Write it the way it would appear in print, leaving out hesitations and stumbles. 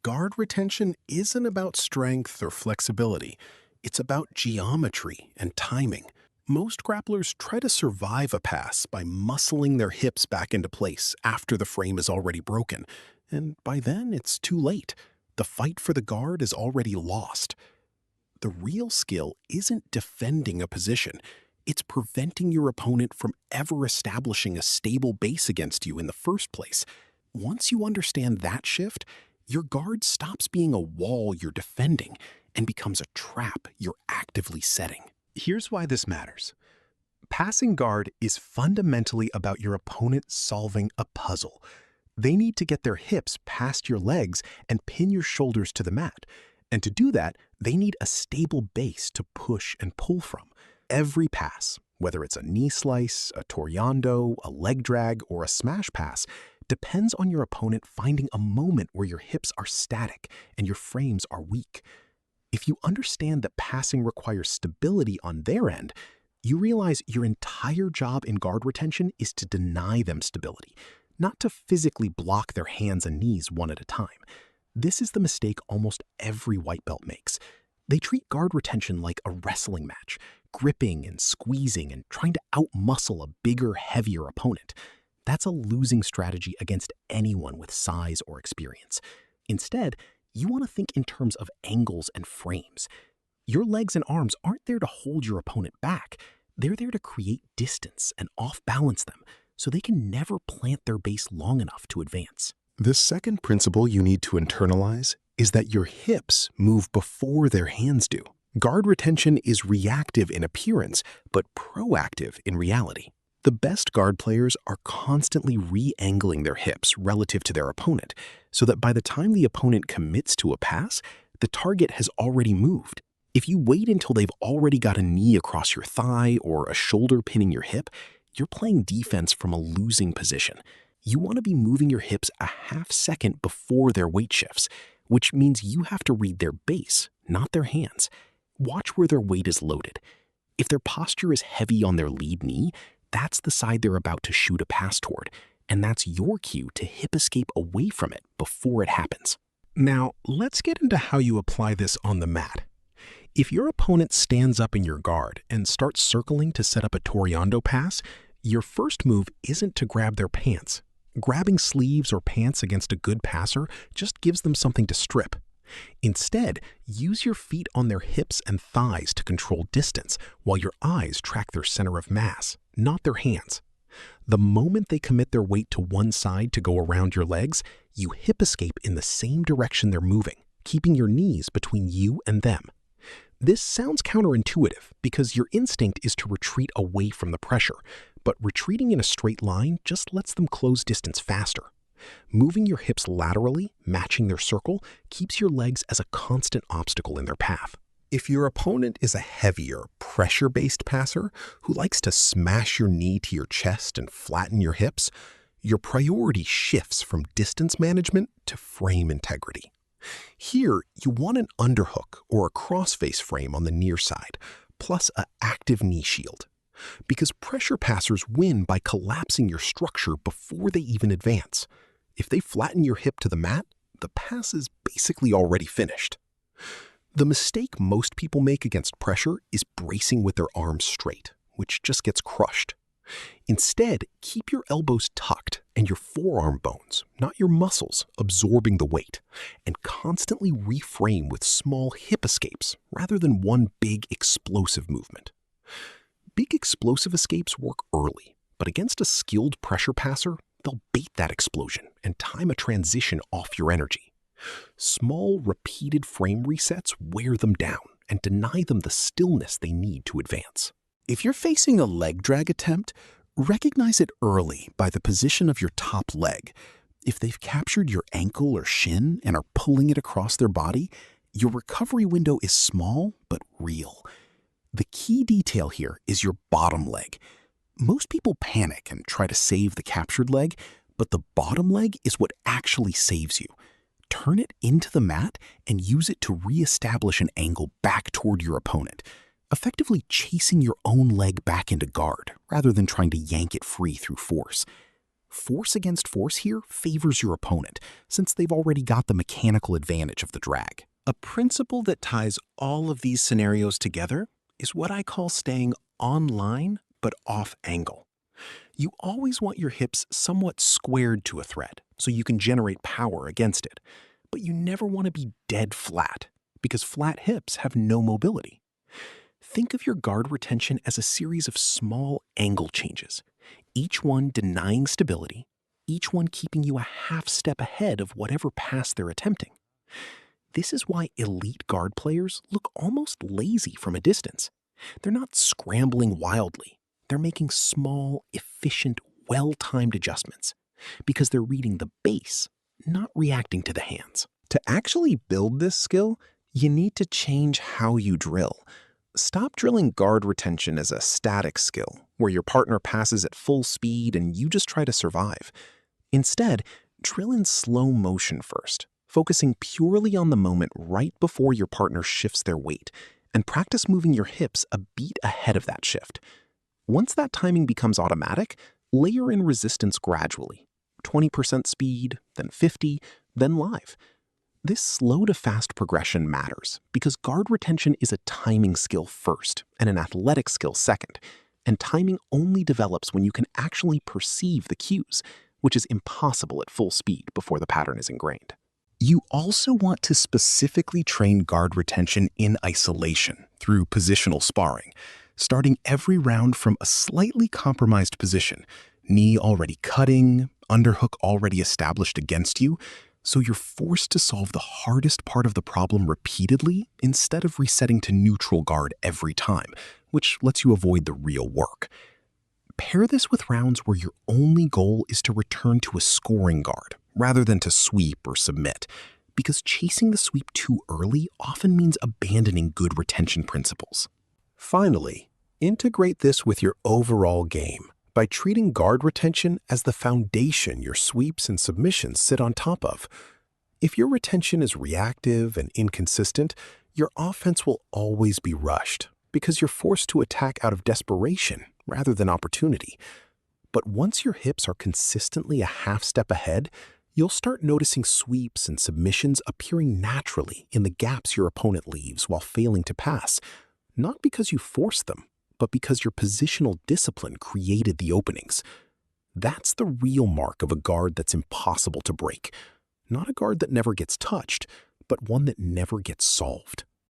guard retention isn't about strength or flexibility. It's about geometry and timing. Most grapplers try to survive a pass by muscling their hips back into place after the frame is already broken, and by then it's too late. The fight for the guard is already lost. The real skill isn't defending a position. It's preventing your opponent from ever establishing a stable base against you in the first place. Once you understand that shift, your guard stops being a wall you're defending and becomes a trap you're actively setting. Here's why this matters. Passing guard is fundamentally about your opponent solving a puzzle. They need to get their hips past your legs and pin your shoulders to the mat. And to do that, they need a stable base to push and pull from. Every pass, whether it's a knee slice, a toreando, a leg drag, or a smash pass, depends on your opponent finding a moment where your hips are static and your frames are weak. If you understand that passing requires stability on their end, you realize your entire job in guard retention is to deny them stability, not to physically block their hands and knees one at a time. This is the mistake almost every white belt makes. They treat guard retention like a wrestling match, gripping and squeezing and trying to outmuscle a bigger, heavier opponent. That's a losing strategy against anyone with size or experience. Instead, you want to think in terms of angles and frames. Your legs and arms aren't there to hold your opponent back. They're there to create distance and off-balance them so they can never plant their base long enough to advance. The second principle you need to internalize is that your hips move before their hands do. Guard retention is reactive in appearance, but proactive in reality. The best guard players are constantly re-angling their hips relative to their opponent, so that by the time the opponent commits to a pass, the target has already moved. If you wait until they've already got a knee across your thigh or a shoulder pinning your hip, you're playing defense from a losing position. You want to be moving your hips a half second before their weight shifts, which means you have to read their base, not their hands. Watch where their weight is loaded. If their posture is heavy on their lead knee, that's the side they're about to shoot a pass toward, and that's your cue to hip escape away from it before it happens. Now, let's get into how you apply this on the mat. If your opponent stands up in your guard and starts circling to set up a toreando pass, your first move isn't to grab their pants. Grabbing sleeves or pants against a good passer just gives them something to strip. Instead, use your feet on their hips and thighs to control distance while your eyes track their center of mass, not their hands. The moment they commit their weight to one side to go around your legs, you hip escape in the same direction they're moving, keeping your knees between you and them. This sounds counterintuitive because your instinct is to retreat away from the pressure, but retreating in a straight line just lets them close distance faster. Moving your hips laterally, matching their circle, keeps your legs as a constant obstacle in their path. If your opponent is a heavier, pressure-based passer who likes to smash your knee to your chest and flatten your hips, your priority shifts from distance management to frame integrity. Here, you want an underhook or a crossface frame on the near side, plus an active knee shield. Because pressure passers win by collapsing your structure before they even advance. If they flatten your hip to the mat, the pass is basically already finished. The mistake most people make against pressure is bracing with their arms straight, which just gets crushed. Instead, keep your elbows tucked and your forearm bones, not your muscles, absorbing the weight, and constantly reframe with small hip escapes rather than one big explosive movement. Big explosive escapes work early, but against a skilled pressure passer, they'll bait that explosion and time a transition off your energy. Small, repeated frame resets wear them down and deny them the stillness they need to advance. If you're facing a leg drag attempt, recognize it early by the position of your top leg. If they've captured your ankle or shin and are pulling it across their body, your recovery window is small but real. The key detail here is your bottom leg. Most people panic and try to save the captured leg, but the bottom leg is what actually saves you. Turn it into the mat and use it to reestablish an angle back toward your opponent, effectively chasing your own leg back into guard rather than trying to yank it free through force. Force against force here favors your opponent, since they've already got the mechanical advantage of the drag. A principle that ties all of these scenarios together is what I call staying online but off angle. You always want your hips somewhat squared to a thread so you can generate power against it, but you never want to be dead flat because flat hips have no mobility. Think of your guard retention as a series of small angle changes, each one denying stability, each one keeping you a half step ahead of whatever pass they're attempting. This is why elite guard players look almost lazy from a distance. They're not scrambling wildly. They're making small, efficient, well-timed adjustments because they're reading the base, not reacting to the hands. To actually build this skill, you need to change how you drill. Stop drilling guard retention as a static skill, where your partner passes at full speed and you just try to survive. Instead, drill in slow motion first, focusing purely on the moment right before your partner shifts their weight, and practice moving your hips a beat ahead of that shift. Once that timing becomes automatic, layer in resistance gradually. 20% speed, then 50, then live. This slow to fast progression matters because guard retention is a timing skill first and an athletic skill second, and timing only develops when you can actually perceive the cues, which is impossible at full speed before the pattern is ingrained. You also want to specifically train guard retention in isolation through positional sparring, starting every round from a slightly compromised position, knee already cutting, underhook already established against you, so you're forced to solve the hardest part of the problem repeatedly instead of resetting to neutral guard every time, which lets you avoid the real work. Pair this with rounds where your only goal is to return to a scoring guard rather than to sweep or submit, because chasing the sweep too early often means abandoning good retention principles. Finally, integrate this with your overall game by treating guard retention as the foundation your sweeps and submissions sit on top of. If your retention is reactive and inconsistent, your offense will always be rushed because you're forced to attack out of desperation rather than opportunity. But once your hips are consistently a half step ahead, you'll start noticing sweeps and submissions appearing naturally in the gaps your opponent leaves while failing to pass, not because you forced them, but because your positional discipline created the openings. That's the real mark of a guard that's impossible to break. Not a guard that never gets touched, but one that never gets solved.